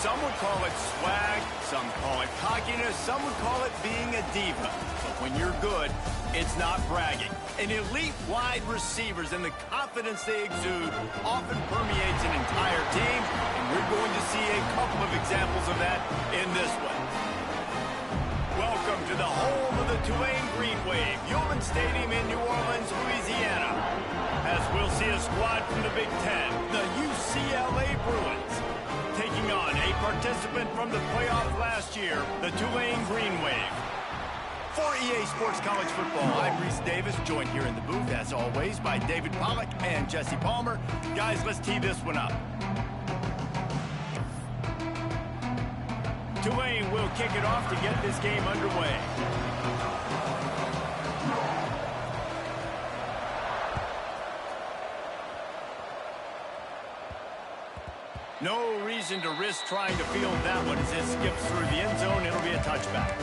Some would call it swag, some call it cockiness, some would call it being a diva. But when you're good, it's not bragging. An elite wide receivers and the confidence they exude often permeates an entire team, and we're going to see a couple of examples of that in this one. Welcome to the home of the Tulane Green Wave, Tulane Stadium in New Orleans, Louisiana. As we'll see a squad from the Big Ten, the UCLA Bruins, taking on a participant from the playoff last year, the Tulane Green Wave. For EA Sports College Football, I'm Reese Davis, joined here in the booth, as always, by David Pollack and Jesse Palmer. Guys, let's tee this one up. Tulane will kick it off to get this game underway. No reason to risk trying to field that one as it skips through the end zone. It'll be a touchback.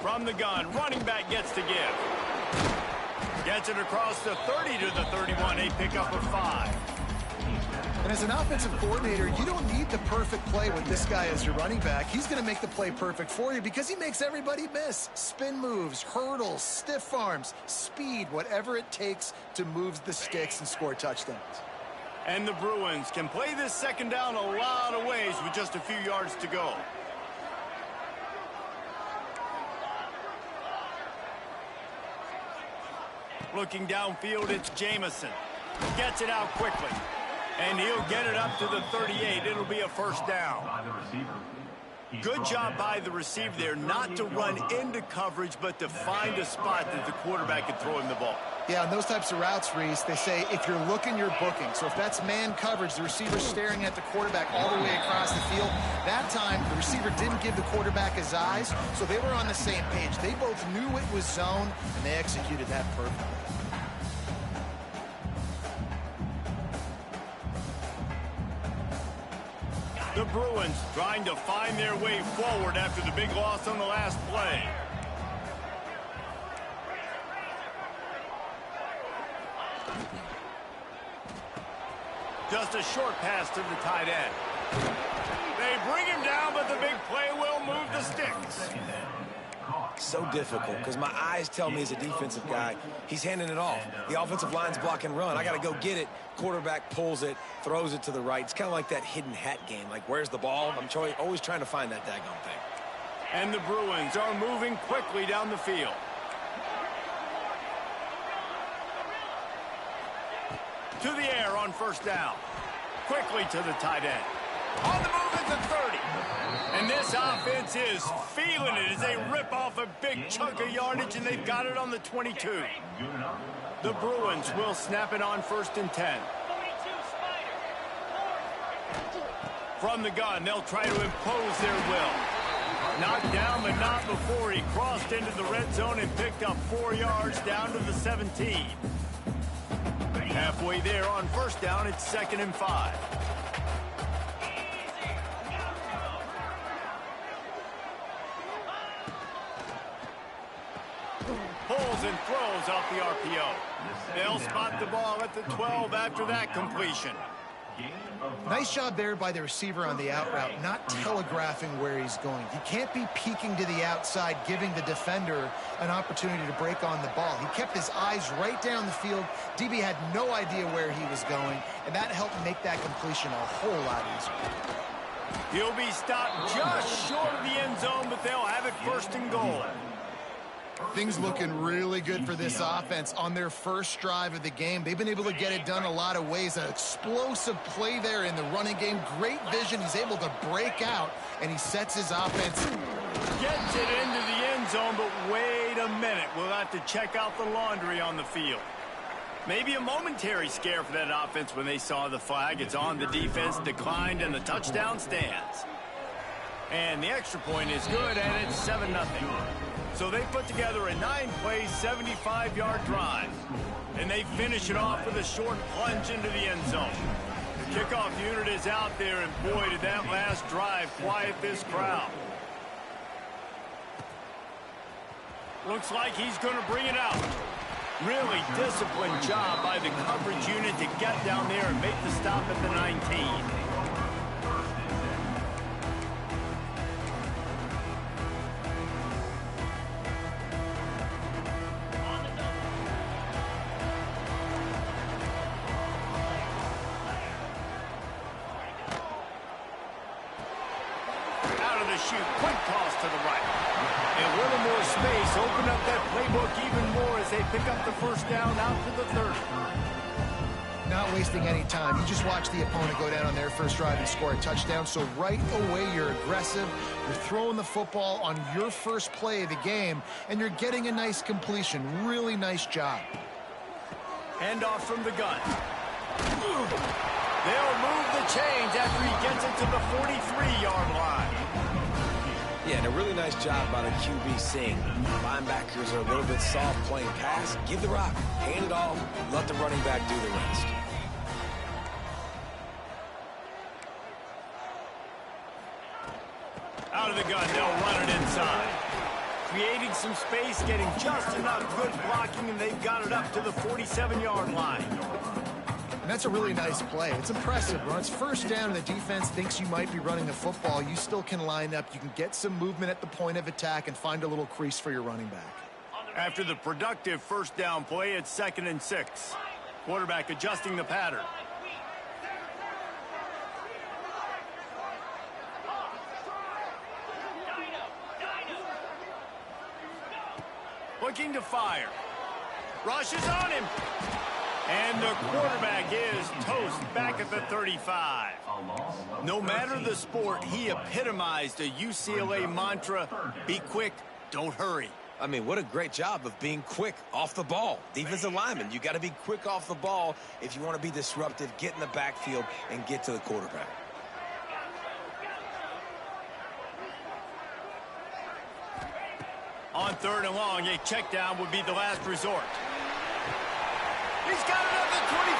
From the gun, running back gets to give. Gets it across the 30 to the 31, a pickup of 5. And as an offensive coordinator, you don't need the perfect play with this guy as your running back. He's going to make the play perfect for you because he makes everybody miss. Spin moves, hurdles, stiff arms, speed, whatever it takes to move the sticks and score touchdowns. And the Bruins can play this second down a lot of ways with just a few yards to go. Looking downfield, it's Jamison. Gets it out quickly. And he'll get it up to the 38. It'll be a first down. Good job by the receiver there not to run into coverage, but to find a spot that the quarterback can throw him the ball. Yeah, on those types of routes, Reese, they say if you're looking, you're booking. So if that's man coverage, the receiver's staring at the quarterback all the way across the field. That time, the receiver didn't give the quarterback his eyes, so they were on the same page. They both knew it was zone, and they executed that perfectly. The Bruins trying to find their way forward after the big loss on the last play. Just a short pass to the tight end. They bring him down, but the big play will move the sticks. So difficult because my eyes tell me as a defensive guy, he's handing it off. The offensive line's block and run. I got to go get it. Quarterback pulls it, throws it to the right. It's kind of like that hidden hat game. Like, where's the ball? I'm always trying to find that daggone thing. And the Bruins are moving quickly down the field. To the air on first down. Quickly to the tight end. On the move at the 30. And this offense is feeling it as they rip off a big chunk of yardage, and they've got it on the 22. The Bruins will snap it on 1st and 10. From the gun, they'll try to impose their will. Knocked down, but not before he crossed into the red zone and picked up 4 yards down to the 17. Halfway there on first down, it's 2nd and 5. Pulls and throws off the RPO. They'll spot the ball at the 12 after that completion. Nice job there by the receiver on the out route, not telegraphing where he's going. He can't be peeking to the outside, giving the defender an opportunity to break on the ball. He kept his eyes right down the field. DB had no idea where he was going, and that helped make that completion a whole lot easier. He'll be stopped just short of the end zone, but they'll have it 1st and goal. Things looking really good for this offense on their first drive of the game. They've been able to get it done a lot of ways. An explosive play there in the running game. Great vision. He's able to break out, and he sets his offense. Gets it into the end zone, but wait a minute. We'll have to check out the laundry on the field. Maybe a momentary scare for that offense when they saw the flag. It's on the defense, declined, and the touchdown stands. And the extra point is good, and it's 7-0. So they put together a 9-play, 75-yard drive. And they finish it off with a short plunge into the end zone. The kickoff unit is out there, and boy, did that last drive quiet this crowd. Looks like he's going to bring it out. Really disciplined job by the coverage unit to get down there and make the stop at the 19. Shoot, quick toss to the right. And a little more space, open up that playbook even more as they pick up the first down out to the 30. Not wasting any time. You just watch the opponent go down on their first drive and score a touchdown. So right away, you're aggressive. You're throwing the football on your first play of the game, and you're getting a nice completion. Really nice job. Handoff from the gun. They'll move the chains after he gets it to the 43-yard line. Yeah, and a really nice job by the QB seeing. Linebackers are a little bit soft playing pass. Give the rock, hand it off, let the running back do the rest. Out of the gun, they'll run it inside. Creating some space, getting just enough good blocking, and they've got it up to the 47-yard line. And that's a really nice play. It's impressive. When it's first down and the defense thinks you might be running the football, you still can line up. You can get some movement at the point of attack and find a little crease for your running back. After the productive first down play, it's 2nd and 6. Quarterback adjusting the pattern. Looking to fire. Rushes on him. And the quarterback is toast back at the 35. No matter the sport, he epitomized a UCLA mantra, be quick, don't hurry. I mean, what a great job of being quick off the ball. Defensive lineman, you got to be quick off the ball if you want to be disruptive, get in the backfield, and get to the quarterback. On 3rd and long, a check down would be the last resort. He's got it at the 25.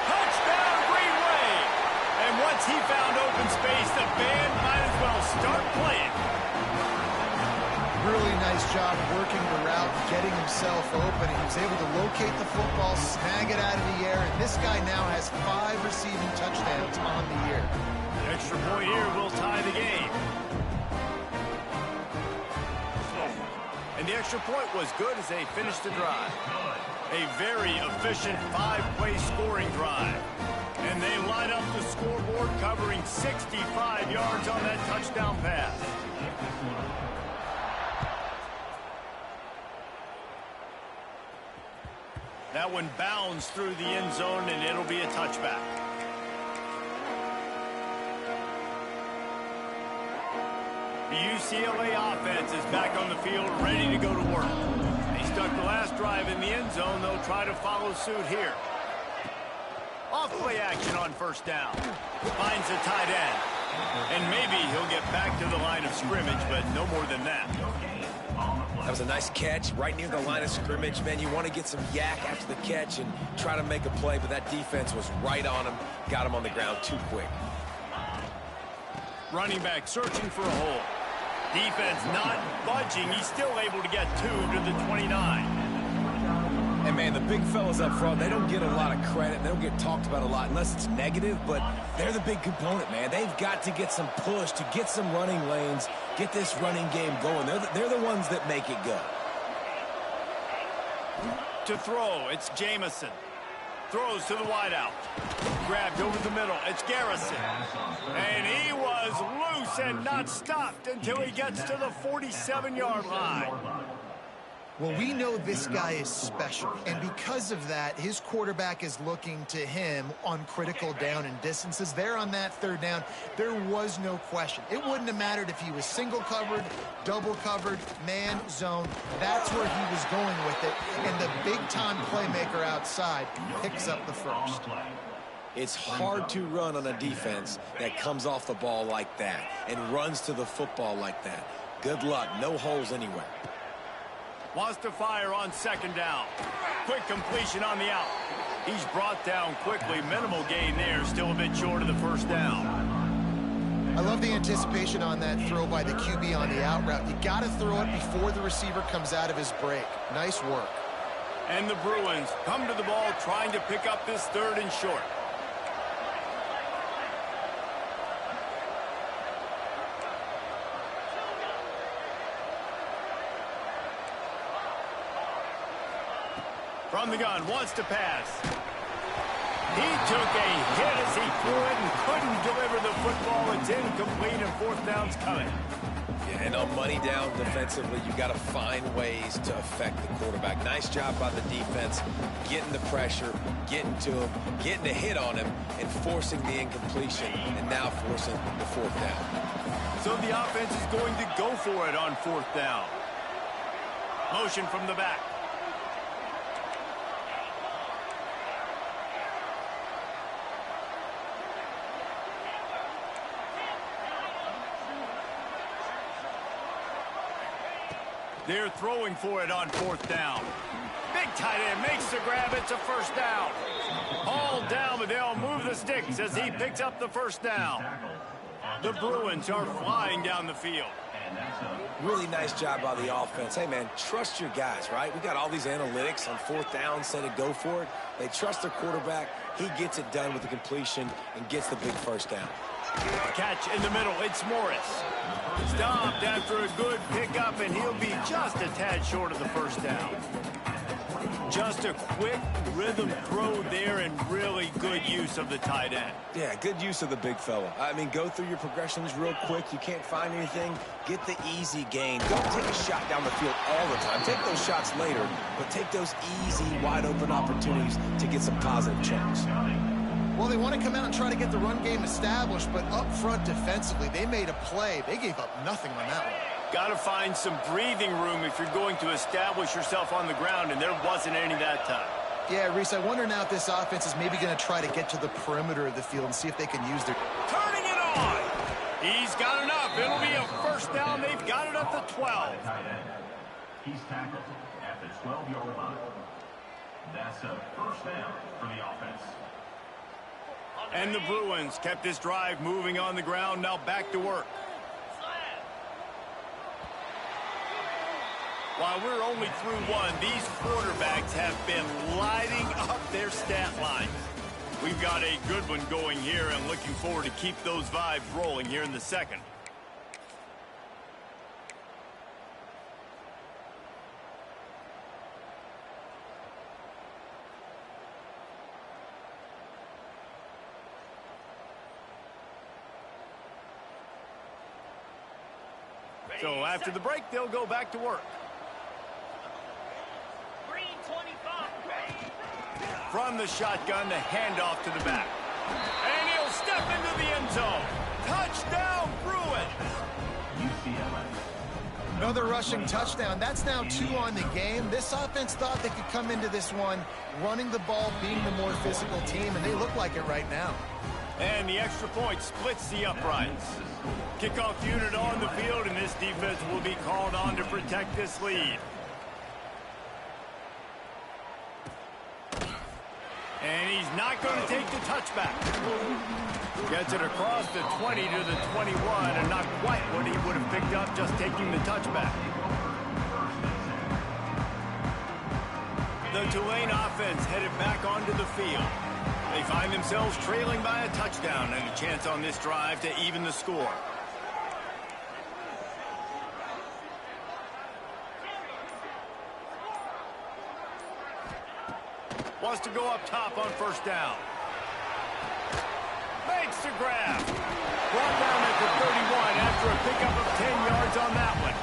Touchdown, Green Wave. And once he found open space, the band might as well start playing. Really nice job working the route, getting himself open. He was able to locate the football, snag it out of the air, and this guy now has 5 receiving touchdowns on the year. The extra point here will tie the game. And the extra point was good as they finished the drive. A very efficient 5-play scoring drive. And they line up the scoreboard covering 65 yards on that touchdown pass. That one bounds through the end zone, and it'll be a touchback. The UCLA offense is back on the field, ready to go to work. They stuck the last drive in the end zone. They'll try to follow suit here. Off-play action on first down. Finds the tight end. And maybe he'll get back to the line of scrimmage, but no more than that. That was a nice catch right near the line of scrimmage. Man, you want to get some yak after the catch and try to make a play, but that defense was right on him. Got him on the ground too quick. Running back searching for a hole. Defense not budging. He's still able to get 2 to the 29. And, man, the big fellas up front, they don't get a lot of credit. They don't get talked about a lot unless it's negative, but they're the big component, man. They've got to get some push to get some running lanes, get this running game going. They're the ones that make it go. To throw, it's Jamison. Throws to the wideout. Grabbed over the middle. It's Garrison. And he was loose and not stopped until he gets to the 47-yard line. Well, we know this guy is special, and because of that, his quarterback is looking to him on critical down and distances. There on that 3rd down, there was no question. It wouldn't have mattered if he was single covered, double covered, man, zone. That's where he was going with it, and the big-time playmaker outside picks up the first. It's hard to run on a defense that comes off the ball like that and runs to the football like that. Good luck. No holes anywhere. Wants to fire on second down. Quick completion on the out. He's brought down quickly. Minimal gain there. Still a bit short of the first down. I love the anticipation on that throw by the QB on the out route. You got to throw it before the receiver comes out of his break. Nice work. And the Bruins come to the ball trying to pick up this third and short. From the gun, wants to pass. He took a hit as he threw it and couldn't deliver the football. It's incomplete and fourth down's coming. Yeah, and on money down defensively, you got to find ways to affect the quarterback. Nice job by the defense, getting the pressure, getting to him, getting a hit on him, and forcing the incompletion, and now forcing the fourth down. So the offense is going to go for it on fourth down. Motion from the back. They're throwing for it on fourth down. Big tight end makes the grab. It's a first down. Hauled down, but they'll move the sticks as he picks up the first down. The Bruins are flying down the field. Really nice job by the offense. Hey, man, trust your guys, right? We got all these analytics on fourth down, said to go for it. They trust their quarterback. He gets it done with the completion and gets the big first down. Catch in the middle. It's Morris. Stopped after a good pickup, and he'll be just a tad short of the first down. Just a quick rhythm throw there and really good use of the tight end. Yeah, good use of the big fella. I mean, go through your progressions real quick. You can't find anything. Get the easy gain. Don't take a shot down the field all the time. Take those shots later, but take those easy, wide-open opportunities to get some positive chunks. Well, they want to come out and try to get the run game established, but up front defensively, they made a play. They gave up nothing on that one. Got to find some breathing room if you're going to establish yourself on the ground, and there wasn't any that time. Yeah, Reese, I wonder now if this offense is maybe going to try to get to the perimeter of the field and see if they can use their... Turning it on! He's got enough. It'll be a first down. They've got it at the 12. He's tackled at the 12-yard line. That's a first down for the offense. And the Bruins kept this drive moving on the ground. Now back to work. While we're only through one, these quarterbacks have been lighting up their stat lines. We've got a good one going here and looking forward to keep those vibes rolling here in the second. So after the break, they'll go back to work. From the shotgun, the handoff to the back. And he'll step into the end zone. Touchdown, Bruins! Another rushing touchdown. That's now 2 on the game. This offense thought they could come into this one running the ball, being the more physical team, and they look like it right now. And the extra point splits the uprights. Kickoff unit on the field, and this defense will be called on to protect this lead. And he's not going to take the touchback. Gets it across the 20 to the 21, and not quite what he would have picked up just taking the touchback. The Tulane offense headed back onto the field. They find themselves trailing by a touchdown and a chance on this drive to even the score. Wants to go up top on first down. Makes the grab. Brought down at the 31 after a pickup of 10 yards on that one.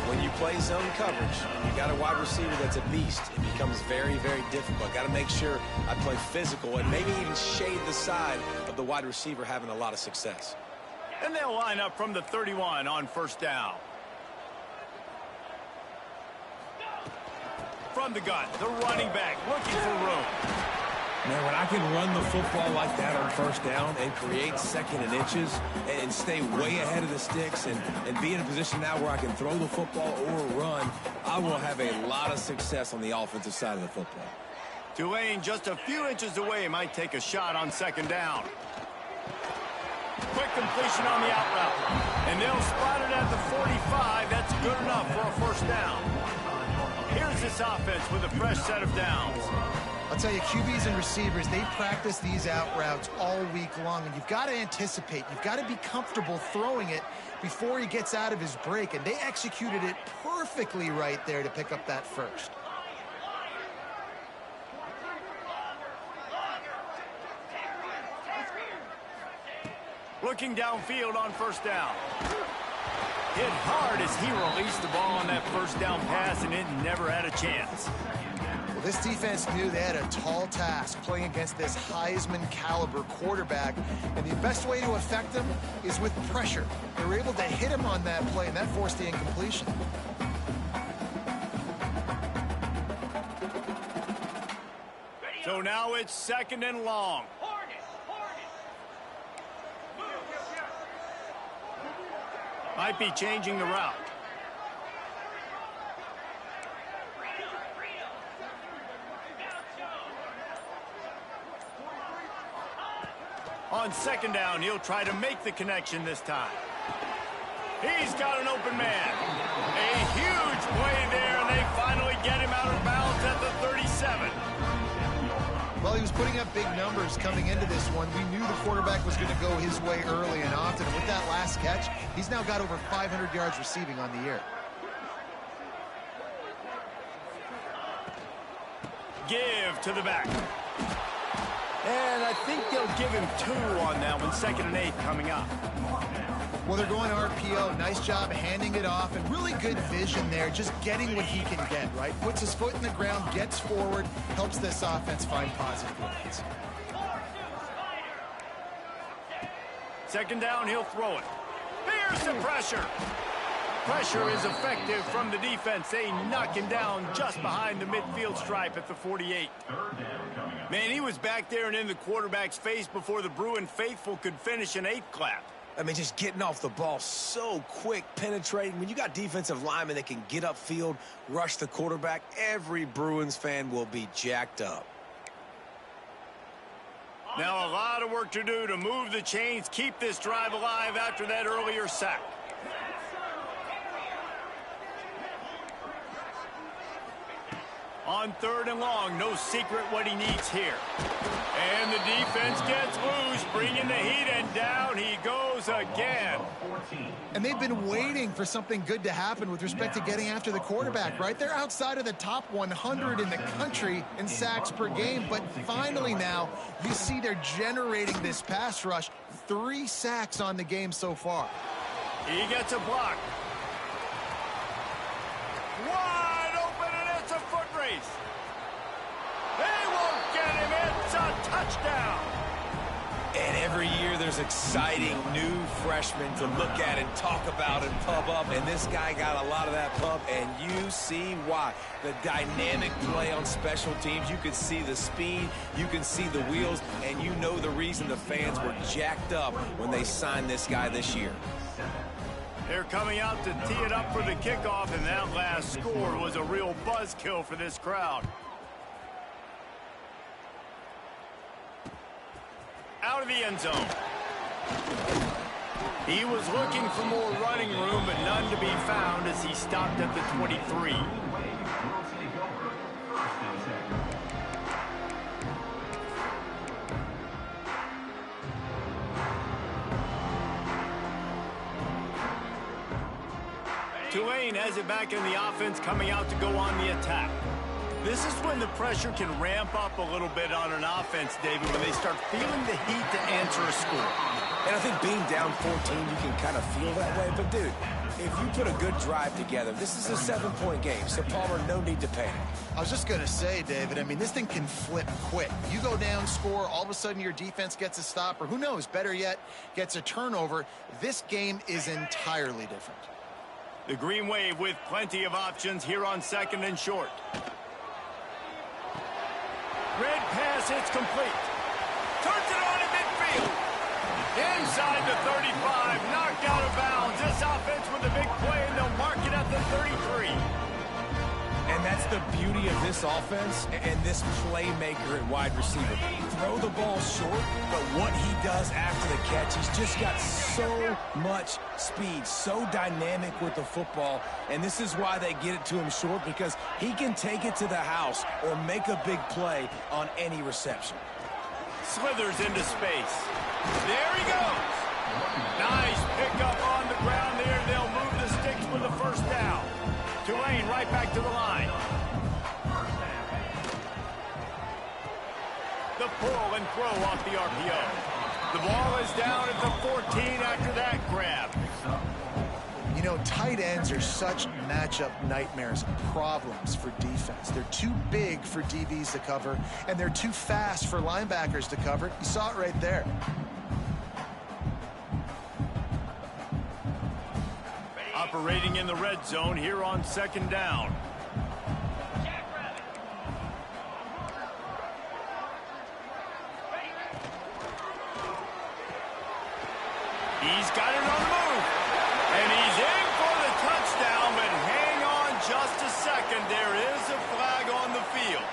When you play zone coverage, you got a wide receiver that's a beast. It becomes very, very difficult. Got to make sure I play physical and maybe even shade the side of the wide receiver having a lot of success. And they'll line up from the 31 on first down. From the gun, the running back looking for room. Man, when I can run the football like that on first down and create second and inches and stay way ahead of the sticks and be in a position now where I can throw the football or run, I will have a lot of success on the offensive side of the football. Tulane just a few inches away might take a shot on second down. Quick completion on the out route. And they'll spot it at the 45. That's good enough for a first down. Here's this offense with a fresh set of downs. I'll tell you, QBs and receivers, they practice these out routes all week long, and you've got to anticipate. You've got to be comfortable throwing it before he gets out of his break, and they executed it perfectly right there to pick up that first. Looking downfield on first down. Hit hard as he released the ball on that first down pass, and it never had a chance. Well, this defense knew they had a tall task playing against this Heisman-caliber quarterback, and the best way to affect him is with pressure. They were able to hit him on that play, and that forced the incompletion. So now it's second and long. Might be changing the route. On second down, he'll try to make the connection this time. He's got an open man. A huge play there, and they finally get him out of bounds at the 37. Well, he was putting up big numbers coming into this one. We knew the quarterback was going to go his way early and often. And with that last catch, he's now got over 500 yards receiving on the year. Give to the back. And I think they'll give him 2 on that one. Second and 8 coming up. Well, they're going RPO. Nice job handing it off, and really good vision there, just getting what he can get, right? Puts his foot in the ground, gets forward, helps this offense find positive points. Second down, he'll throw it. Here's the pressure. Pressure is effective from the defense. They knock him down just behind the midfield stripe at the 48. Man, he was back there and in the quarterback's face before the Bruin faithful could finish an 8 clap. I mean, just getting off the ball so quick, penetrating. When you got defensive linemen that can get upfield, rush the quarterback, every Bruins fan will be jacked up. Now a lot of work to do to move the chains, keep this drive alive after that earlier sack. On third and long, no secret what he needs here. And the defense gets loose, bringing the heat, and down he goes again. And they've been waiting for something good to happen with respect to getting after the quarterback, right? They're outside of the top 100 in the country in sacks per game, but finally now you see they're generating this pass rush. 3 sacks on the game so far. He gets a block. Wide open, and it's a foot race. They won't get him. It's a touchdown. And every year there's exciting new freshmen to look at and talk about and pub up. And this guy got a lot of that pub, and you see why. The dynamic play on special teams. You can see the speed. You can see the wheels. And you know the reason the fans were jacked up when they signed this guy this year. They're coming out to tee it up for the kickoff, and that last score was a real buzzkill for this crowd. Out of the end zone. He was looking for more running room, but none to be found as he stopped at the 23. Tulane has it back in the offense, coming out to go on the attack. This is when the pressure can ramp up a little bit on an offense, David, when they start feeling the heat to answer a score. And I think being down 14, you can kind of feel that way. But, dude, if you put a good drive together, this is a 7-point game. So, Palmer, no need to panic. I was just going to say, David, I mean, this thing can flip quick. You go down, score, all of a sudden your defense gets a stop, or who knows, better yet, gets a turnover. This game is entirely different. The Green Wave with plenty of options here on second and short. Red pass, it's complete. Turns it on in midfield. Inside the 35, knocked out of bounds. This offense with a big play, and they'll mark it at the 33. And that's the beauty of this offense and this playmaker at wide receiver. Throw the ball short, but what he does after the catch, he's just got so much speed, so dynamic with the football. And this is why they get it to him short, because he can take it to the house or make a big play on any reception. Slithers into space. There he goes. Nice pickup on the ground there. They'll move the sticks with the first down. Tulane right back to the line. The pull and throw off the RPO. The ball is down at the 14 after that grab. You know, tight ends are such matchup nightmares and problems for defense. They're too big for DBs to cover, and they're too fast for linebackers to cover. You saw it right there. Operating in the red zone here on second down. He's got it on the move. And he's in for the touchdown, but hang on just a second. There is a flag on the field.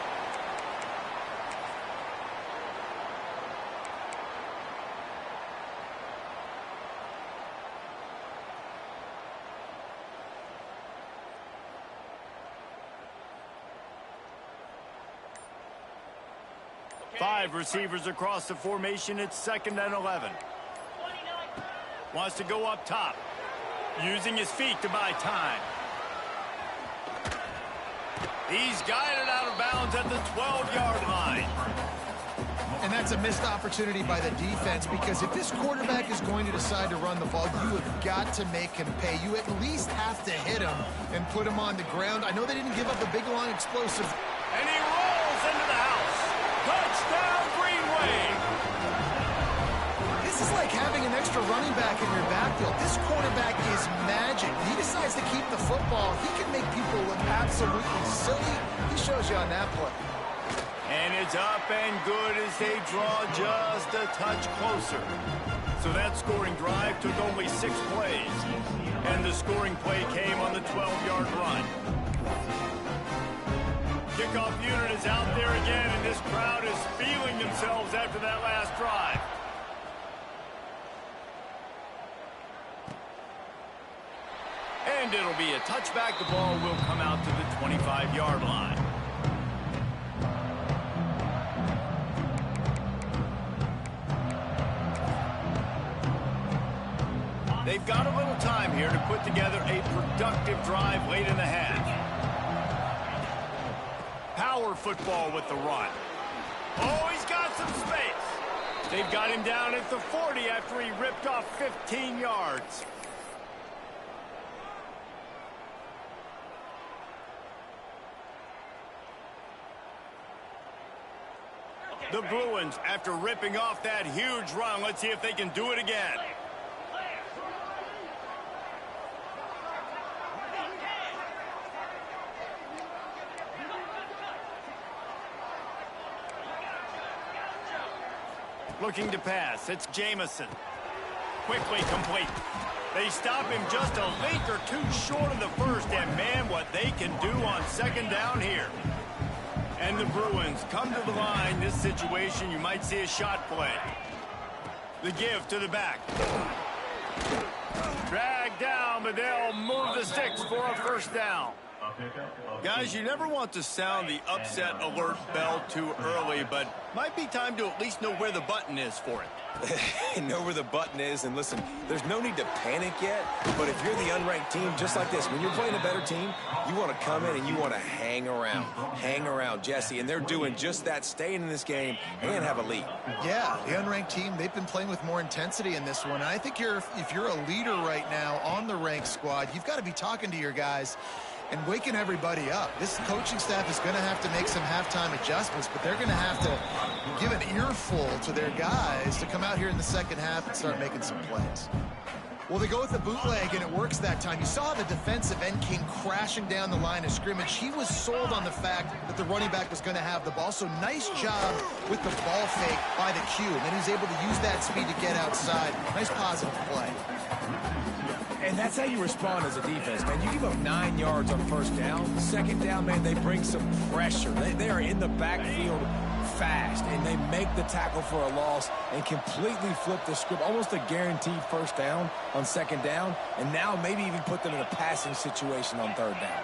Five receivers across the formation. It's 2nd and 11. Wants to go up top. Using his feet to buy time. He's guided out of bounds at the 12-yard line. And that's a missed opportunity by the defense, because if this quarterback is going to decide to run the ball, you have got to make him pay. You at least have to hit him and put him on the ground. I know they didn't give up a big, long, explosive. And he rolls into the house. Touchdown, Greenway. This is like having an extra running back in your backfield. This quarterback is magic. He decides to keep the football. He can make people look absolutely silly. He shows you on that play. And it's up and good as they draw just a touch closer. So that scoring drive took only 6 plays. And the scoring play came on the 12-yard run. Kickoff unit is out there again, and this crowd is feeling themselves after that last drive. And it'll be a touchback. The ball will come out to the 25-yard line. They've got a little time here to put together a productive drive late in the half. Power football with the run. Oh, he's got some space. They've got him down at the 40 after he ripped off 15 yards. The Bruins, after ripping off that huge run, let's see if they can do it again. Looking to pass. It's Jamison. Quickly complete. They stop him just a link or two short of the first, and man, what they can do on second down here. And the Bruins come to the line. This situation, you might see a shot play. The give to the back. Dragged down, but they'll move the sticks for a first down. Guys, you never want to sound the upset alert bell too early, but might be time to at least know where the button is for it. Know where the button is, and listen, there's no need to panic yet, but if you're the unranked team, just like this, when you're playing a better team, you want to come in and you want to hang around Jesse, and they're doing just that, staying in this game and have a lead. Yeah, the unranked team, they've been playing with more intensity in this one, and I think if you're a leader right now on the ranked squad, you've got to be talking to your guys and waking everybody up. This coaching staff is going to have to make some halftime adjustments, but they're going to have to give an earful to their guys to come out here in the second half and start making some plays. Well, they go with the bootleg, and it works that time. You saw the defensive end came crashing down the line of scrimmage. He was sold on the fact that the running back was going to have the ball. So nice job with the ball fake by the Q. And then he was able to use that speed to get outside. Nice positive play. And that's how you respond as a defense, man. You give up 9 yards on first down. Second down, man, they bring some pressure. They are in the backfield fast, and they make the tackle for a loss and completely flip the script. Almost a guaranteed first down on second down, and now maybe even put them in a passing situation on third down.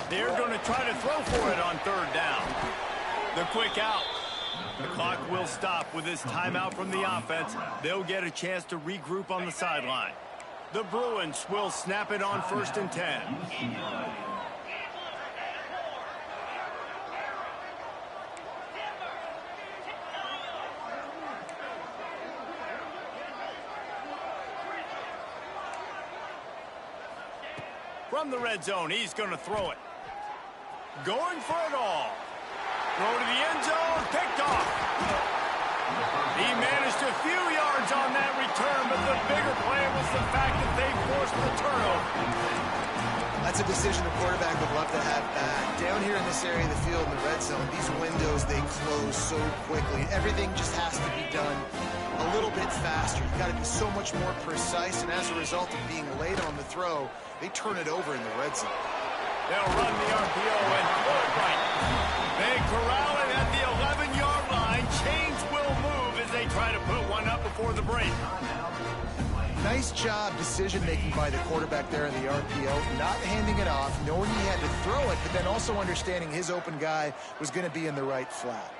They're going to try to throw for it on third down. The quick out. The clock will stop with this timeout from the offense. They'll get a chance to regroup on the sideline. The Bruins will snap it on 1st and 10. From the red zone, he's going to throw it. Going for it all. Throw to the end zone, picked off. He managed a few yards on that return, but the bigger play was the fact that they forced the turnover. That's a decision the quarterback would love to have back. Down here in this area of the field in the red zone, these windows, they close so quickly. Everything just has to be done a little bit faster. You've got to be so much more precise, and as a result of being late on the throw, they turn it over in the red zone. They'll run the RPO and throw it right. They corral it at the 11-yard line. Chains will move as they try to put one up before the break. Nice job decision-making by the quarterback there in the RPO, not handing it off, knowing he had to throw it, but then also understanding his open guy was going to be in the right flat.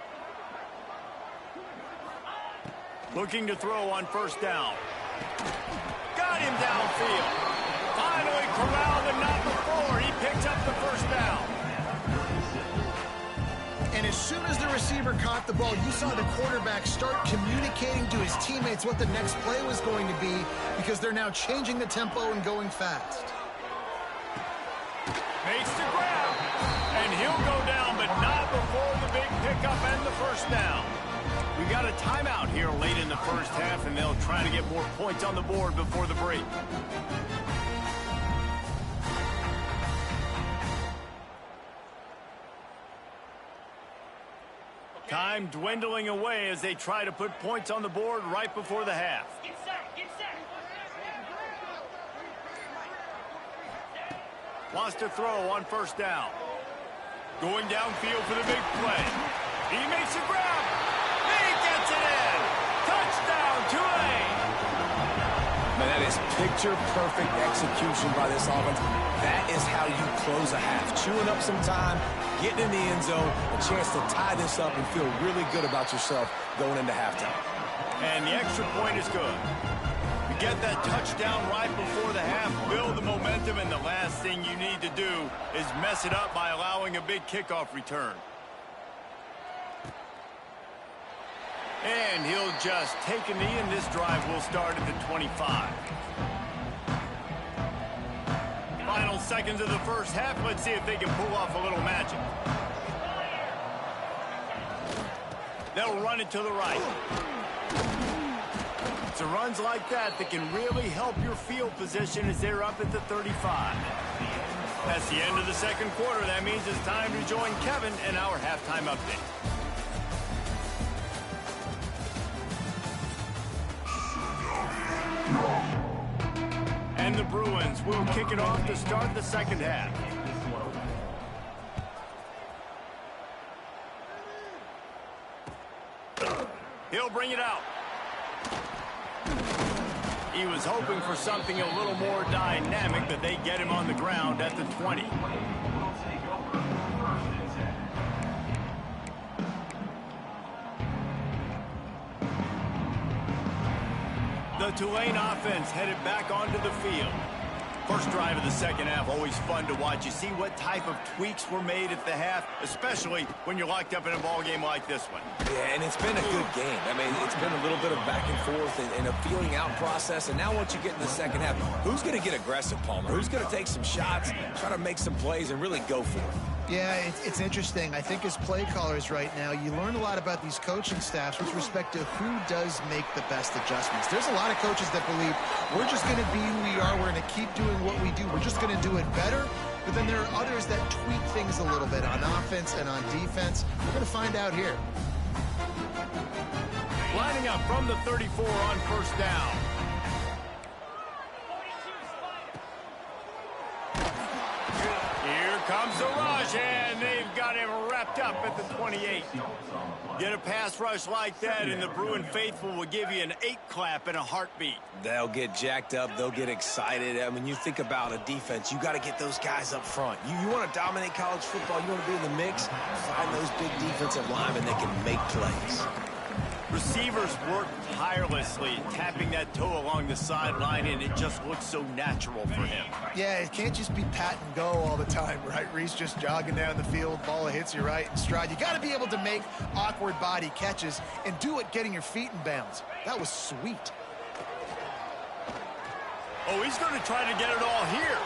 Looking to throw on first down. Got him downfield. Finally corralled, but not before. He picks up the first down. And as soon as the receiver caught the ball, you saw the quarterback start communicating to his teammates what the next play was going to be, because they're now changing the tempo and going fast. Makes the grab, and he'll go down, but not before the big pickup and the first down. We got a timeout here late in the first half, and they'll try to get more points on the board before the break. Time dwindling away as they try to put points on the board right before the half. Get set, get set. Wants to throw on first down. Going downfield for the big play. He makes a grab. He gets it in. Touchdown, Tulane. Man, that is picture-perfect execution by this offense. That is how you close a half. Chewing up some time, getting in the end zone, a chance to tie this up and feel really good about yourself going into halftime. And the extra point is good. You get that touchdown right before the half, build the momentum, and the last thing you need to do is mess it up by allowing a big kickoff return. And he'll just take a knee, and this drive will start at the 25. Final seconds of the first half. Let's see if they can pull off a little magic. They'll run it to the right. It's the runs like that that can really help your field position as they're up at the 35. That's the end of the second quarter. That means it's time to join Kevin in our halftime update. And the Bruins will kick it off to start the second half. He'll bring it out. He was hoping for something a little more dynamic, but they get him on the ground at the 20. The Tulane offense headed back onto the field. First drive of the second half, always fun to watch. You see what type of tweaks were made at the half, especially when you're locked up in a ball game like this one. Yeah, and it's been a good game. I mean, it's been a little bit of back and forth and a feeling out process. And now once you get in the second half, who's going to get aggressive, Palmer? Who's going to take some shots, try to make some plays, and really go for it? Yeah, it's interesting. I think as play callers right now, you learn a lot about these coaching staffs with respect to who does make the best adjustments. There's a lot of coaches that believe we're just going to be who we are. We're going to keep doing what we do. We're just going to do it better. But then there are others that tweak things a little bit on offense and on defense. We're going to find out here. Lining up from the 34 on first down. Here comes the rush, and they've got him wrapped up at the 28. Get a pass rush like that, and the Bruin faithful will give you an 8-clap and a heartbeat. They'll get jacked up. They'll get excited. I mean, you think about a defense, you got to get those guys up front. You want to dominate college football, you want to be in the mix, find those big defensive linemen that can make plays. Receivers work tirelessly, tapping that toe along the sideline, and it just looks so natural for him. Yeah, it can't just be pat and go all the time, right? Reese just jogging down the field, ball hits you right in stride. You got to be able to make awkward body catches and do it getting your feet in bounds. That was sweet. Oh, he's going to try to get it all here.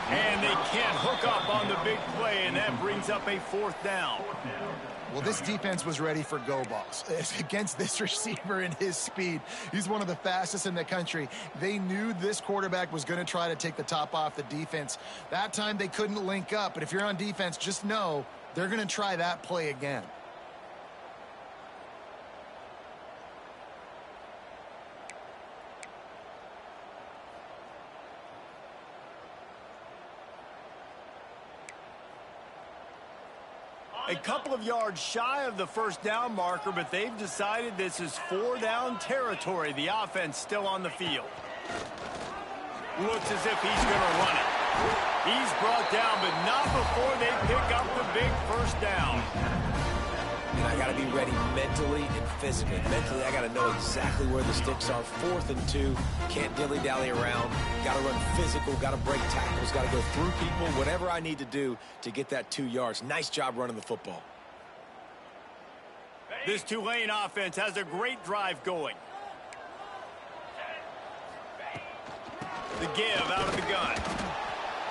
And they can't hook up on the big play, and that brings up a 4th down. Well, this defense was ready for go balls. Against this receiver and his speed, he's one of the fastest in the country. They knew this quarterback was going to try to take the top off the defense. That time they couldn't link up, but if you're on defense, just know they're going to try that play again. A couple of yards shy of the 1st down marker, but they've decided this is 4-down territory. The offense still on the field. Looks as if he's going to run it. He's brought down, but not before they pick up the big 1st down. And I got to be ready mentally and physically. Mentally, I got to know exactly where the sticks are. 4th and 2. Can't dilly-dally around. Got to run physical. Got to break tackles. Got to go through people. Whatever I need to do to get that 2 yards. Nice job running the football. This Tulane offense has a great drive going. The give out of the gun.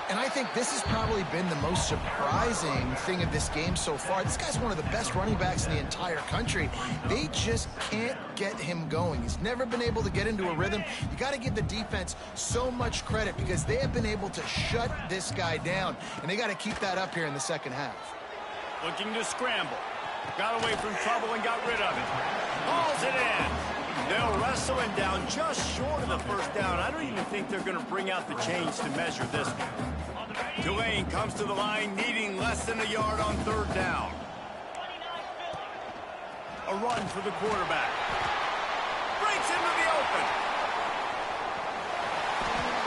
And I think this has probably been the most surprising thing of this game so far. This guy's one of the best running backs in the entire country. They just can't get him going. He's never been able to get into a rhythm. You got to give the defense so much credit because they have been able to shut this guy down. And they got to keep that up here in the 2nd half. Looking to scramble. Got away from trouble and got rid of it. Hauls it in. They'll wrestle him down just short of the 1st down. I don't even think they're going to bring out the chains to measure this one. Tulane comes to the line needing less than a yard on 3rd down. A run for the quarterback. Breaks into the open.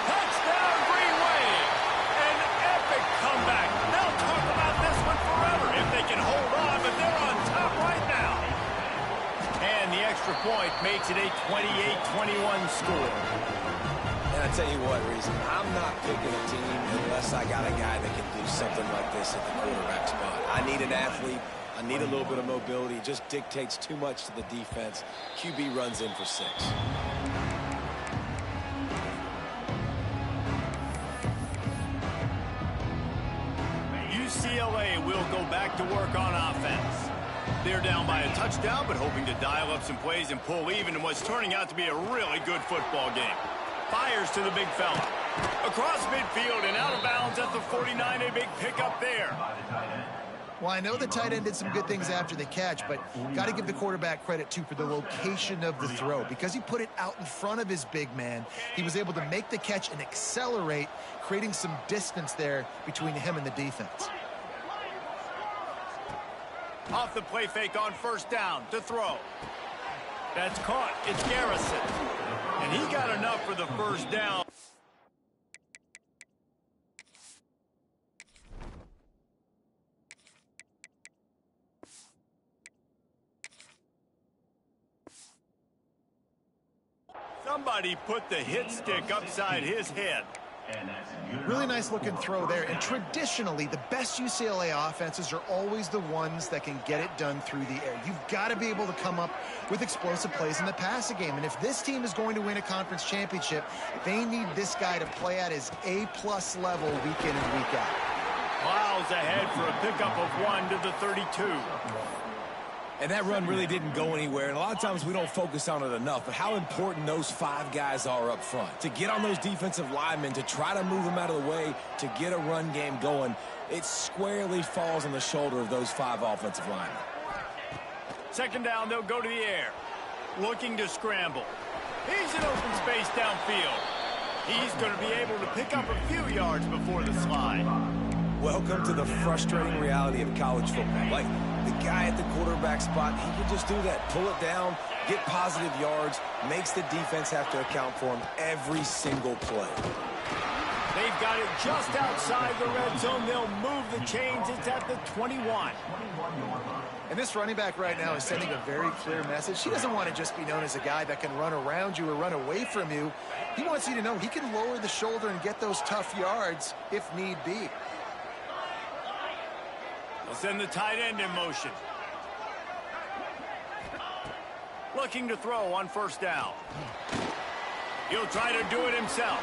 Touchdown, Green Wave. An epic comeback. They'll talk about this one forever if they can hold on, but they're on top right now. And the extra point makes it a 28-21 score. And I tell you what, Reese, I'm not picking a team unless I got a guy that can do something like this at the quarterback spot. I need an athlete. I need a little bit of mobility. It just dictates too much to the defense. QB runs in for 6. UCLA will go back to work on offense. They're down by a touchdown, but hoping to dial up some plays and pull even in what's turning out to be a really good football game. Fires to the big fella. Across midfield and out of bounds at the 49, a big pickup there. Well, I know the tight end did some good things after the catch, but got to give the quarterback credit, too, for the location of the throw. Because he put it out in front of his big man, he was able to make the catch and accelerate, creating some distance there between him and the defense. Off the play fake on 1st down to throw. That's caught. It's Garrison. And he got enough for the 1st down. Somebody put the hit stick upside his head. Really nice looking throw there. And traditionally, the best UCLA offenses are always the ones that can get it done through the air. You've got to be able to come up with explosive plays in the passing game. And if this team is going to win a conference championship, they need this guy to play at his A+ level week in and week out. plows ahead for a pickup of 1 to the 32. And that run really didn't go anywhere, and a lot of times we don't focus on it enough, but how important those 5 guys are up front. To get on those defensive linemen, to try to move them out of the way, to get a run game going, it squarely falls on the shoulder of those 5 offensive linemen. Second down, they'll go to the air. Looking to scramble. He's in open space downfield. He's going to be able to pick up a few yards before the slide. Welcome to the frustrating reality of college football. Like, the guy at the quarterback spot, he can just do that. Pull it down, get positive yards, makes the defense have to account for him every single play. They've got it just outside the red zone. They'll move the chains. It's at the 21. And this running back right now is sending a very clear message. He doesn't want to just be known as a guy that can run around you or run away from you. He wants you to know he can lower the shoulder and get those tough yards if need be. They'll send the tight end in motion. Looking to throw on first down. He'll try to do it himself.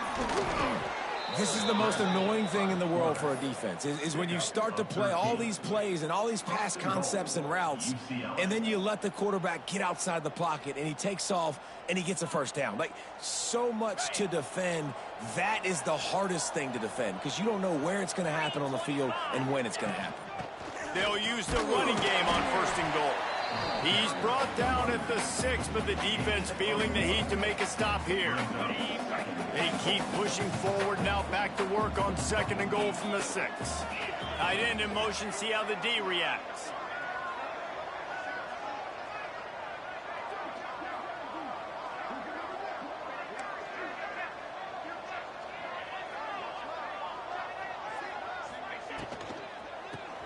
This is the most annoying thing in the world for a defense, is when you start to play all these plays and all these pass concepts and routes, and then you let the quarterback get outside the pocket, and he takes off, and he gets a first down. Like, so much to defend. That is the hardest thing to defend, because you don't know where it's going to happen on the field and when it's going to happen. They'll use the running game on first and goal. He's brought down at the 6, but the defense feeling the heat to make a stop here. They keep pushing forward, now back to work on second and goal from the 6. Tight end in motion, see how the D reacts.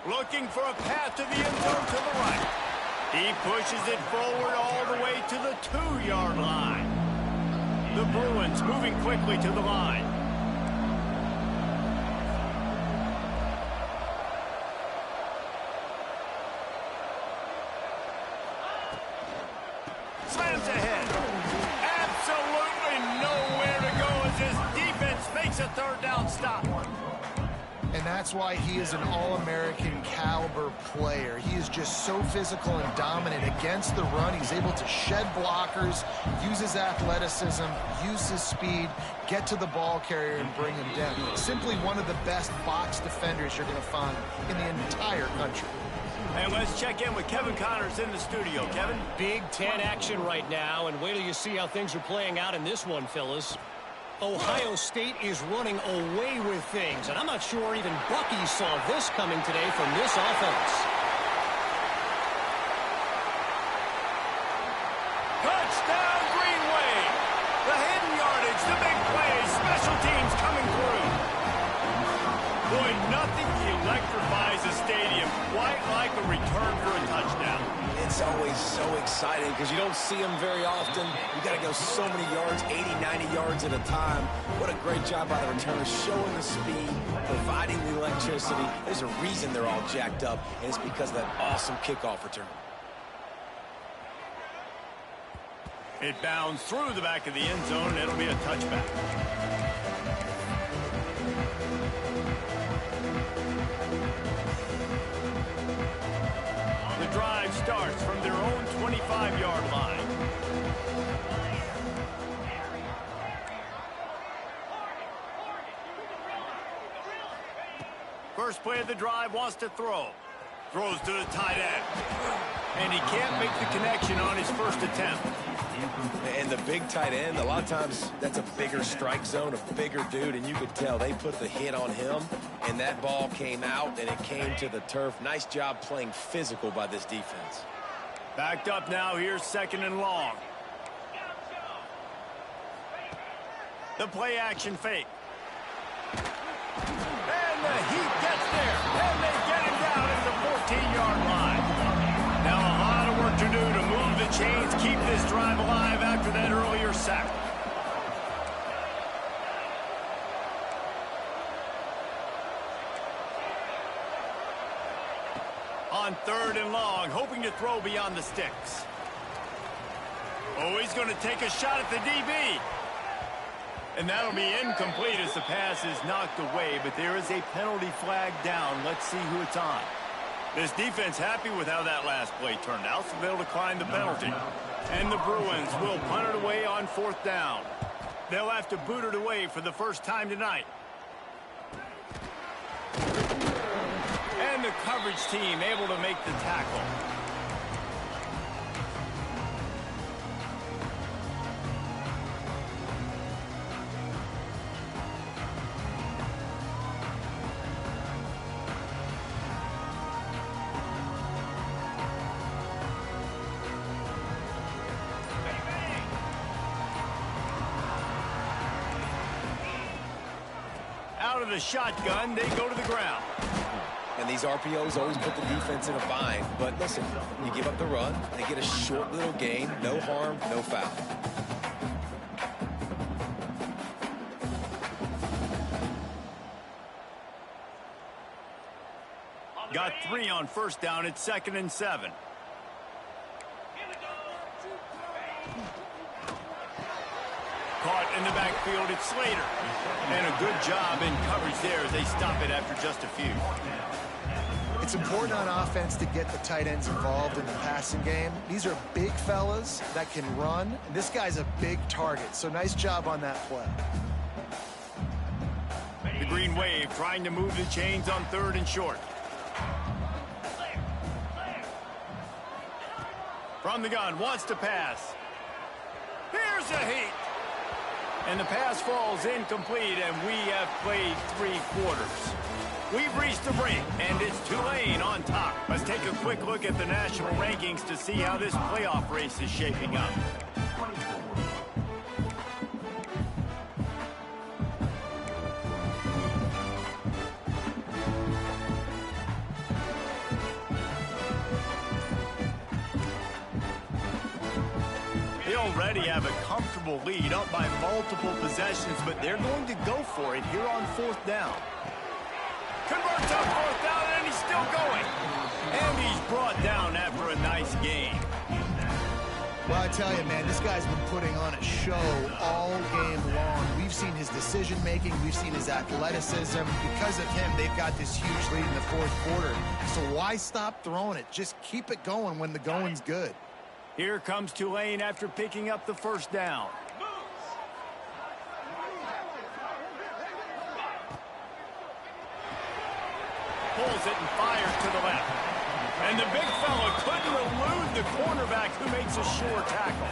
Looking for a path to the end zone to the right. He pushes it forward all the way to the 2-yard line. The Bruins moving quickly to the line. Slams ahead. Absolutely nowhere to go as his defense makes a third down stop. And that's why he is an All-American caliber player. He is just so physical and dominant against the run. He's able to shed blockers, use his athleticism, use his speed, get to the ball carrier and bring him down. Simply one of the best box defenders you're going to find in the entire country. And let's check in with Kevin Connors in the studio. Kevin? Big Ten action right now, and wait till you see how things are playing out in this one, fellas. Ohio State is running away with things, and I'm not sure even Bucky saw this coming today from this offense. Touchdown, Green Wave! The hidden yardage, the big plays, special teams coming through. Boy, nothing electrifies a stadium quite like a return for a touchdown. It's always so exciting because you don't see them very often. You got to go so many yards, 80, 90 yards at a time. What a great job by the returners, showing the speed, providing the electricity. There's a reason they're all jacked up, and it's because of that awesome kickoff return. It bounds through the back of the end zone, and it'll be a touchback. The drive starts from their own 25-yard line. First play of the drive, wants to throw. Throws to the tight end. And he can't make the connection on his first attempt. And the big tight end, a lot of times that's a bigger strike zone, a bigger dude, and you could tell they put the hit on him, and that ball came out, and it came to the turf. Nice job playing physical by this defense. Backed up now, here's second and long. The play action fake. And the heat gets there, and they get him down at the 14-yard line. Now a lot of work to do to move the chains, keep this drive alive after that earlier sack. On third and long, hoping to throw beyond the sticks. Oh, he's going to take a shot at the DB. And that'll be incomplete as the pass is knocked away, but there is a penalty flag down. Let's see who it's on. This defense happy with how that last play turned out, so they'll decline the penalty. And the Bruins will punt it away on 4th down. They'll have to boot it away for the first time tonight. And the coverage team able to make the tackle. Out of the shotgun, they go to the ground. And these RPOs always put the defense in a bind. But listen, you give up the run, they get a short little gain, no harm, no foul. Got 3 on 1st down. It's 2nd and 7. Caught in the backfield, it's Slater. And a good job in coverage there as they stop it after just a few. It's important on offense to get the tight ends involved in the passing game. These are big fellas that can run, and this guy's a big target, so nice job on that play. The Green Wave trying to move the chains on 3rd and short. From the gun, wants to pass. Here's a heat. And the pass falls incomplete, and we have played 3 quarters. We've reached the break, and it's Tulane on top. Let's take a quick look at the national rankings to see how this playoff race is shaping up. They already have a comfortable lead up by multiple possessions, but they're going to go for it here on 4th down. Converts on 4th down, and he's still going. And he's brought down after a nice game. Well, I tell you, man, this guy's been putting on a show all game long. We've seen his decision-making. We've seen his athleticism. Because of him, they've got this huge lead in the 4th quarter. So why stop throwing it? Just keep it going when the going's good. Here comes Tulane after picking up the 1st down. Pulls it and fires to the left. And the big fella couldn't elude the cornerback who makes a sure tackle.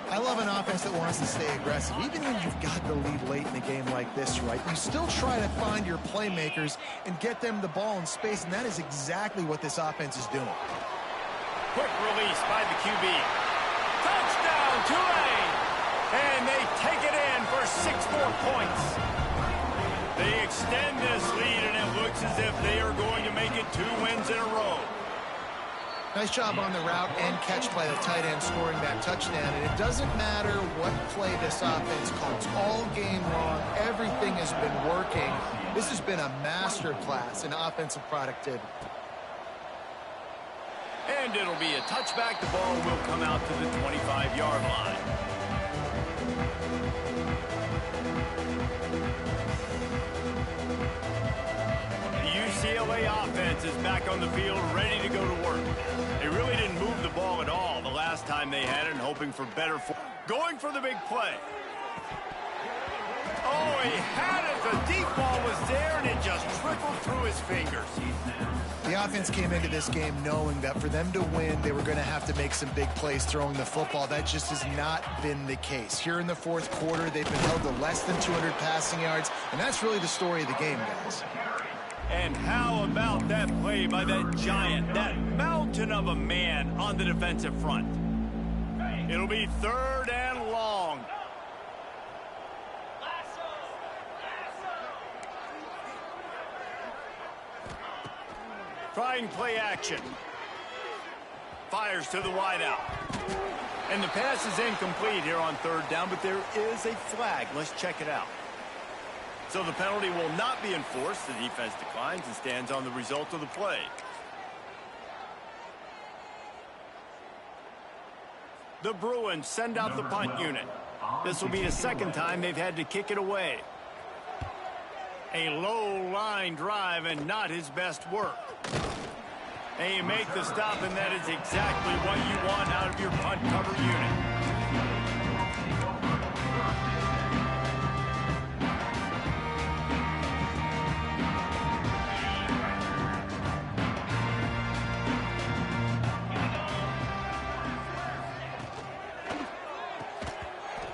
I love an offense that wants to stay aggressive. Even when you've got the lead late in a game like this, right, you still try to find your playmakers and get them the ball in space, and that is exactly what this offense is doing. Quick release by the QB. Touchdown, Tulane! And they take it in for 6 more points. They extend this lead, and it looks as if they are going to make it 2 wins in a row. Nice job on the route and catch by the tight end scoring that touchdown. And it doesn't matter what play this offense calls. All game long, everything has been working. This has been a master class in offensive productivity. And it'll be a touchback. The ball will come out to the 25-yard line. The UCLA offense is back on the field, ready to go to work. They really didn't move the ball at all the last time they had it, and hoping for better. Going for the big play. Oh, he had it. The deep ball was there, and it just trickled through his fingers. The offense came into this game knowing that for them to win, they were going to have to make some big plays throwing the football. That just has not been the case. Here in the 4th quarter, they've been held to less than 200 passing yards, and that's really the story of the game, guys. And how about that play by that giant, that mountain of a man on the defensive front? It'll be 3rd and long. Trying play action. Fires to the wideout. And the pass is incomplete here on 3rd down, but there is a flag. Let's check it out. So the penalty will not be enforced. The defense declines and stands on the result of the play. The Bruins send out the punt unit. This will be the second time they've had to kick it away. A low line drive and not his best work. They make the stop, and that is exactly what you want out of your punt cover unit.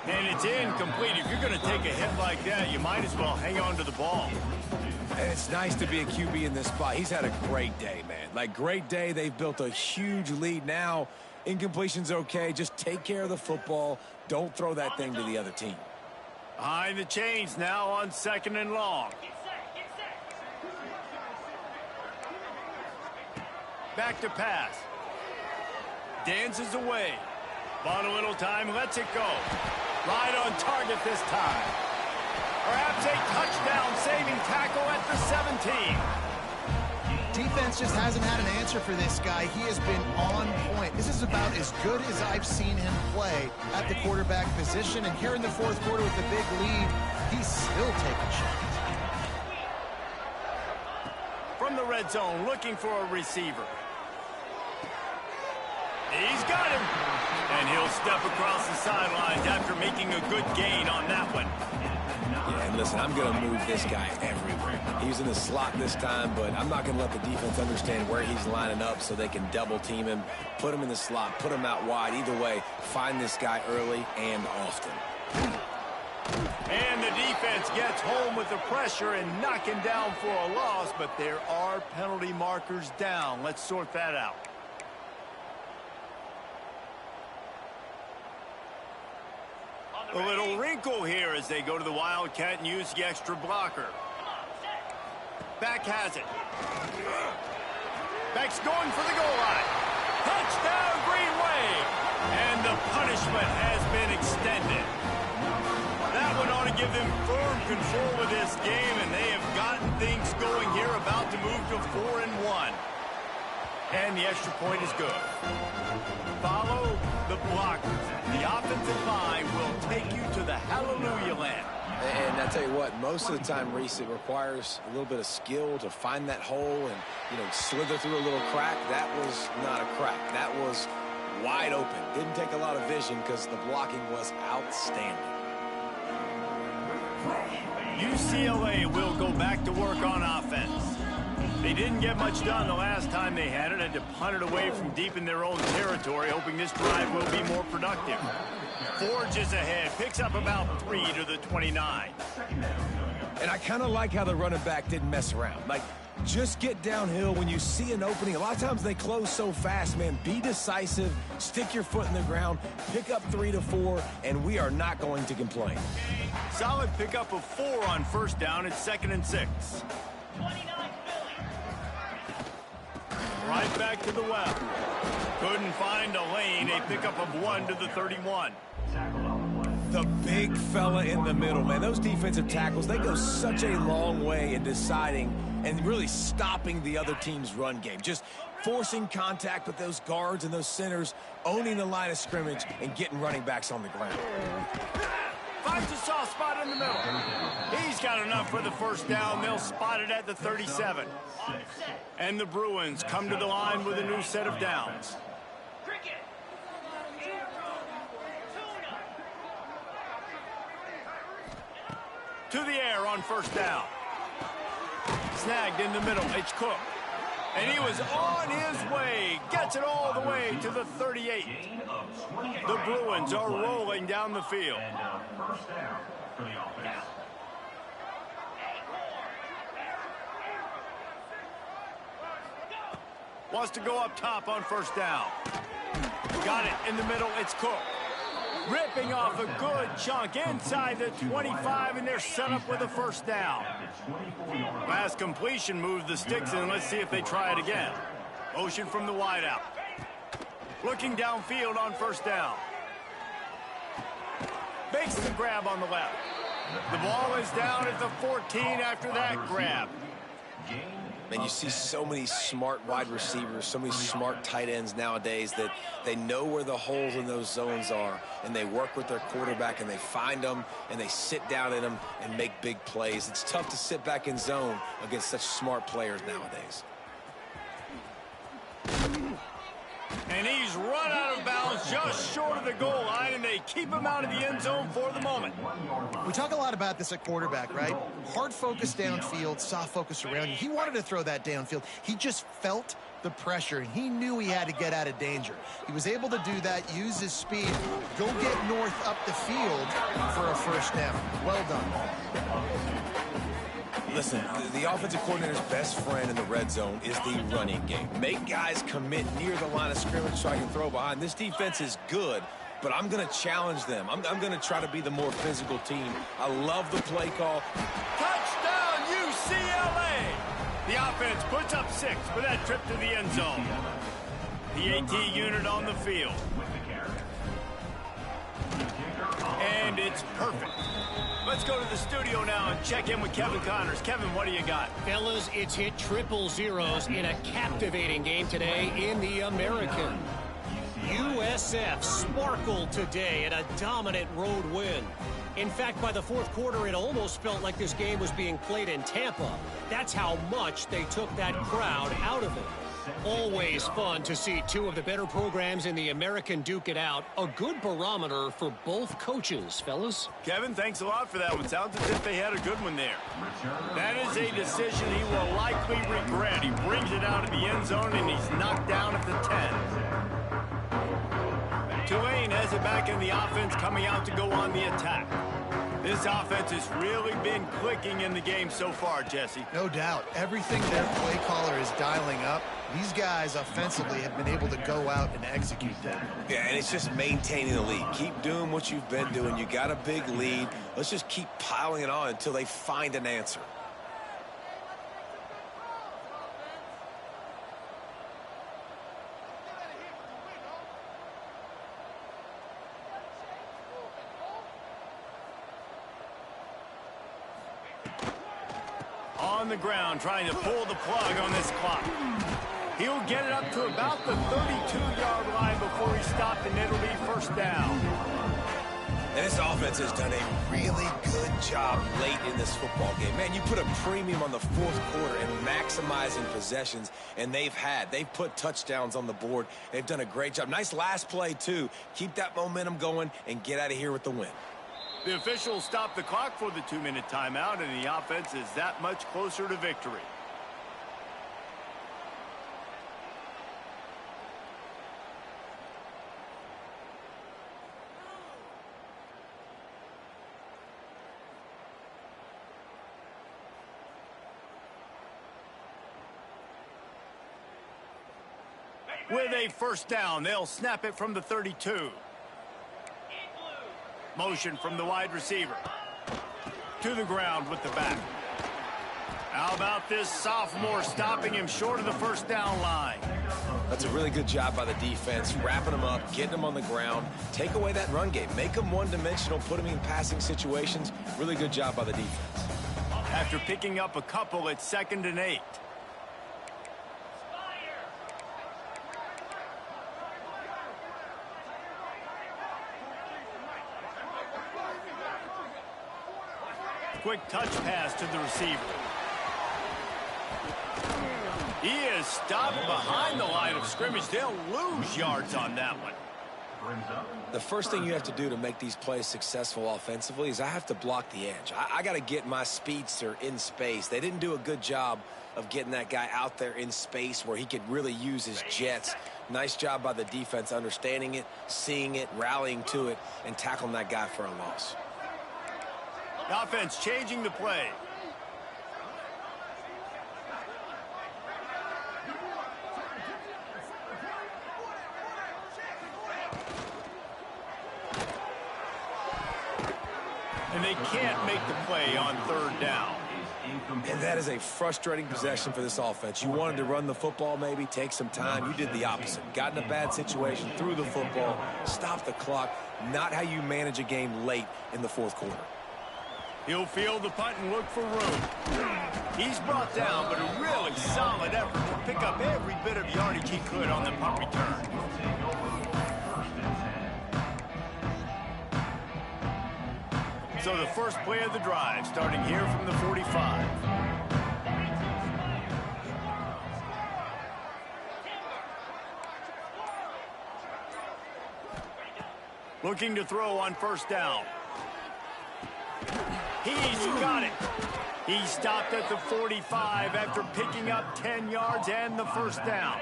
And it's incomplete. If you're going to take a hit like that, you might as well hang on to the ball. And it's nice to be a QB in this spot. He's had a great day, man. Like, great day. They've built a huge lead. Now, incompletion's okay. Just take care of the football. Don't throw that thing to the other team. Behind the chains now on 2nd and long. Back to pass. Dances away. Bought a little time, lets it go. Right on target this time. Perhaps a touchdown-saving tackle at the 17. Defense just hasn't had an answer for this guy. He has been on point. This is about as good as I've seen him play at the quarterback position. And here in the fourth quarter with a big lead, he's still taking shots. From the red zone, looking for a receiver. He's got him. And he'll step across the sidelines after making a good gain on that one. Yeah, and listen, I'm going to move this guy everywhere. He's in the slot this time, but I'm not going to let the defense understand where he's lining up so they can double team him, put him in the slot, put him out wide. Either way, find this guy early and often. And the defense gets home with the pressure and knock him down for a loss, but there are penalty markers down. Let's sort that out. A little wrinkle here as they go to the Wildcat and use the extra blocker. Back has it. Back's going for the goal line. Touchdown, Green Wave. And the punishment has been extended. That one ought to give them firm control of this game, and they have gotten things going here, about to move to 4-1. And the extra point is good. Follow the blockers. The offensive line will take you to the hallelujah land. And I tell you what, most of the time, Reese, it requires a little bit of skill to find that hole and, slither through a little crack. That was not a crack. That was wide open. Didn't take a lot of vision because the blocking was outstanding. UCLA will go back to work on offense. They didn't get much done the last time they had it. Had to punt it away from deep in their own territory, hoping this drive will be more productive. Forges ahead, picks up about 3 to the 29. And I kind of like how the running back didn't mess around. Like, just get downhill when you see an opening. A lot of times they close so fast, man. Be decisive, stick your foot in the ground, pick up 3 to 4, and we are not going to complain. Solid pickup of 4 on first down. It's 2nd and 6. Right back to the left. Couldn't find a lane. A pickup of 1 to the 31. The big fella in the middle, man. Those defensive tackles, they go such a long way in deciding and really stopping the other team's run game. Just forcing contact with those guards and those centers, owning the line of scrimmage, and getting running backs on the ground. Finds a soft spot in the middle. He's got enough for the first down. They'll spot it at the 37. And the Bruins come to the line with a new set of downs. To the air on first down. Snagged in the middle. It's Cook. And he was on his way. Gets it all the way to the 38. The Bruins are rolling down the field. First down for the offense. Wants to go up top on first down. Got it in the middle. It's Cook. Ripping off a good chunk inside the 25, and they're set up with a first down. Last completion moved the sticks in. Let's see if they try it again. Motion from the wideout. Looking downfield on first down. Makes the grab on the left. The ball is down at the 14 after that grab. Gain And you see so many smart wide receivers, so many smart tight ends nowadays that they know where the holes in those zones are, and they work with their quarterback, and they find them, and they sit down in them and make big plays. It's tough to sit back in zone against such smart players nowadays. And he's run out of bounds just short of the goal line, and they keep him out of the end zone for the moment. We talk a lot about this at quarterback, right? Hard focus downfield, soft focus around you. He wanted to throw that downfield. He just felt the pressure, and he knew he had to get out of danger. He was able to do that, use his speed, go get north up the field for a first down. Well done. Listen, the offensive coordinator's best friend in the red zone is the running game. Make guys commit near the line of scrimmage so I can throw behind. This defense is good, but I'm going to challenge them. I'm going to try to be the more physical team. I love the play call. Touchdown, UCLA! The offense puts up 6 for that trip to the end zone. The AT unit on the field. And it's perfect. Let's go to the studio now and check in with Kevin Connors. Kevin, what do you got? Fellas, it's hit triple zeros in a captivating game today in the American. USF sparkled today in a dominant road win. In fact, by the fourth quarter, it almost felt like this game was being played in Tampa. That's how much they took that crowd out of it. Always fun to see two of the better programs in the American duke it out. A good barometer for both coaches, fellas. Kevin, thanks a lot for that one. Sounds as if they had a good one there. That is a decision he will likely regret. He brings it out of the end zone, and he's knocked down at the 10. Tulane has it back in the offense, coming out to go on the attack. This offense has really been clicking in the game so far, Jesse. No doubt. Everything their play caller is dialing up, these guys offensively have been able to go out and execute that. Yeah, and it's just maintaining the lead. Keep doing what you've been doing. You got a big lead. Let's just keep piling it on until they find an answer. On the ground, trying to pull the plug on this clock. He'll get it up to about the 32-yard line before he's stopped, and it'll be first down. And this offense has done a really good job late in this football game. Man, you put a premium on the fourth quarter and maximizing possessions, and they've put touchdowns on the board. They've done a great job. Nice last play, too. Keep that momentum going and get out of here with the win. The officials stop the clock for the 2-minute timeout, and the offense is that much closer to victory. With a first down, they'll snap it from the 32. Motion from the wide receiver. To the ground with the back. How about this sophomore stopping him short of the first down line? That's a really good job by the defense, wrapping them up, getting them on the ground. Take away that run game. Make them one-dimensional, put them in passing situations. Really good job by the defense. After picking up a couple, it's 2nd and 8. Quick touch pass to the receiver. He is stopped behind the line of scrimmage. They'll lose yards on that one. The first thing you have to do to make these plays successful offensively is I have to block the edge. I got to get my speedster in space. They didn't do a good job of getting that guy out there in space where he could really use his jets. Nice job by the defense understanding it, seeing it, rallying to it, and tackling that guy for a loss. The offense changing the play. And they can't make the play on 3rd down. And that is a frustrating possession for this offense. You wanted to run the football, maybe take some time. You did the opposite. Got in a bad situation, threw the football, stopped the clock. Not how you manage a game late in the fourth quarter. He'll field the punt and look for room. He's brought down, but a really solid effort to pick up every bit of yardage he could on the punt return. So the first play of the drive, starting here from the 45. Looking to throw on first down. He's got it. He stopped at the 45 after picking up 10 yards and the first down.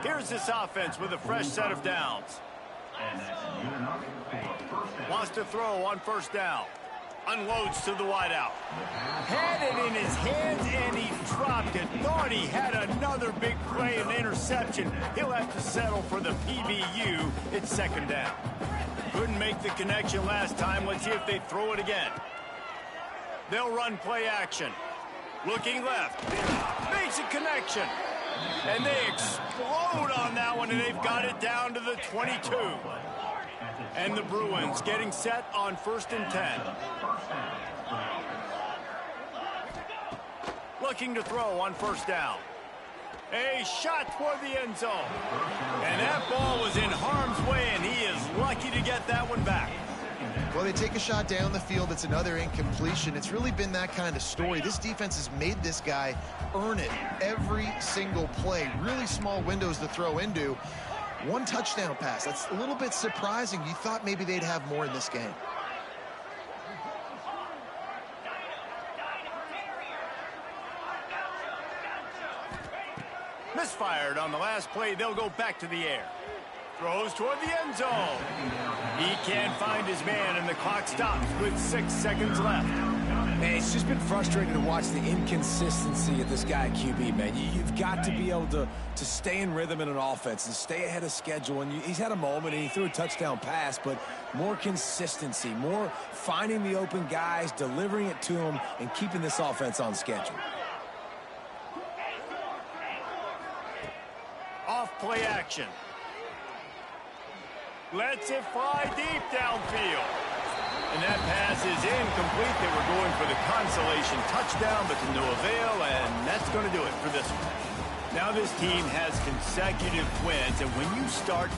Here's this offense with a fresh set of downs. Wants to throw on first down. Unloads to the wideout. Had it in his hands and he dropped it. Thought he had another big play and interception. He'll have to settle for the PBU. It's second down. Couldn't make the connection last time. Let's see if they throw it again. They'll run play action. Looking left. Makes a connection. And they explode on that one, and they've got it down to the 22. And the Bruins getting set on 1st and 10. Looking to throw on first down. A shot toward the end zone. And that ball was in harm's way, and he is lucky to get that one back. Well, they take a shot down the field. It's another incompletion. It's really been that kind of story. This defense has made this guy earn it every single play. Really small windows to throw into. One touchdown pass. That's a little bit surprising. You thought maybe they'd have more in this game. Misfired on the last play. They'll go back to the air. Throws toward the end zone. He can't find his man, and the clock stops with 6 seconds left. Man, it's just been frustrating to watch the inconsistency of this guy at QB, man. You've got to be able to stay in rhythm in an offense and stay ahead of schedule. And he's had a moment, and he threw a touchdown pass, but more consistency, more finding the open guys, delivering it to them, and keeping this offense on schedule. Off play action. Lets it fly deep downfield. And that pass is incomplete. They were going for the consolation touchdown, but to no avail, and that's going to do it for this one. Now this team has consecutive wins, and when you start